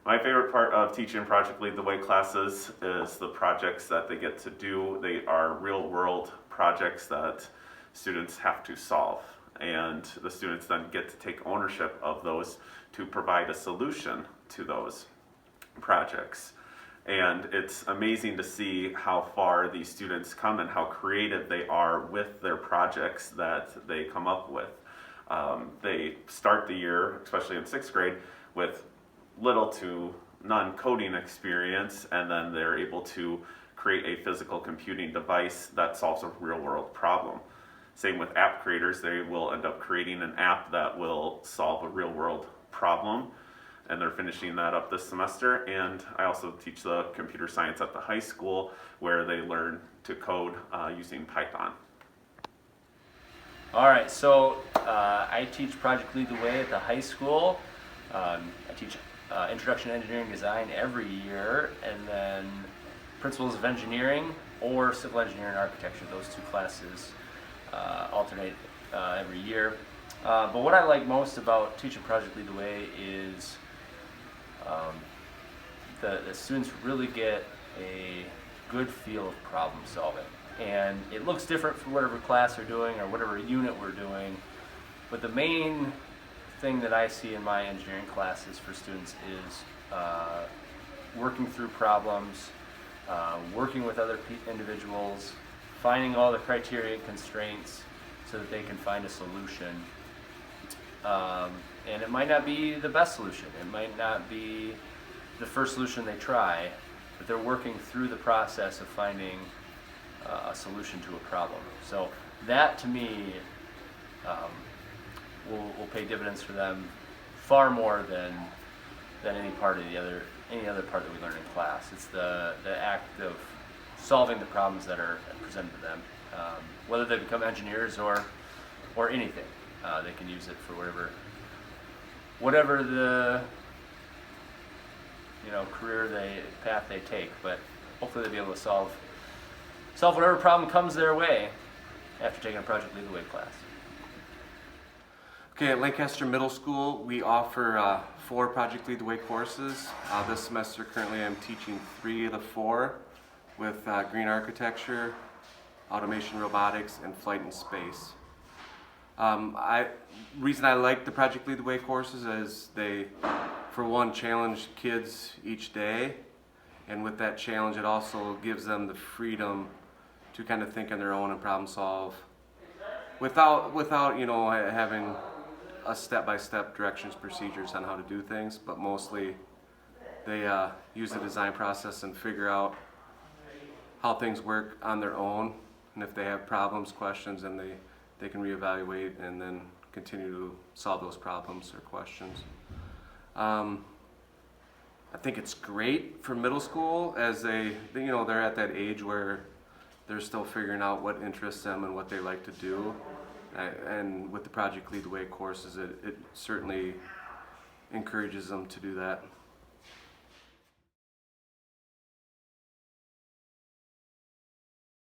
My favorite part of teaching Project Lead the Way classes is the projects that they get to do. They are real world projects that students have to solve, and the students then get to take ownership of those to provide a solution to those projects. And it's amazing to see how far these students come and how creative they are with their projects that they come up with. They start the year, especially in 6th grade, with little to none coding experience, and then they're able to create a physical computing device that solves a real world problem. Same with app creators, they will end up creating an app that will solve a real world problem, and they're finishing that up this semester. And I also teach the computer science at the high school, where they learn to code using Python. All right, so I teach Project Lead the Way at the high school. I teach Introduction to Engineering Design every year, and then Principles of Engineering or Civil Engineering and Architecture. Those two classes alternate every year. But what I like most about teaching Project Lead the Way is the students really get a good feel of problem solving. And it looks different for whatever class they're doing or whatever unit we're doing. But the main thing that I see in my engineering classes for students is working through problems, working with other individuals, finding all the criteria and constraints so that they can find a solution. And it might not be the best solution. It might not be the first solution they try, but they're working through the process of finding a solution to a problem. So that, to me, will pay dividends for them far more than any other part that we learn in class. It's the act of solving the problems that are presented to them, whether they become engineers or anything. They can use it for whatever the career path they take. But hopefully they'll be able to solve whatever problem comes their way after taking a Project Lead the Way class. Okay, at Lancaster Middle School, we offer 4 Project Lead the Way courses. This semester, currently, I'm teaching 3 of the 4 with green architecture, automation robotics, and flight and space. Reason I like the Project Lead the Way courses is they, for one, challenge kids each day, and with that challenge, it also gives them the freedom to kind of think on their own and problem solve without having a step-by-step directions, procedures on how to do things, but mostly they use the design process and figure out how things work on their own, and if they have problems, questions, then they can reevaluate and then continue to solve those problems or questions. I think it's great for middle school, as they're at that age where they're still figuring out what interests them and what they like to do. And with the Project Lead the Way courses, it certainly encourages them to do that.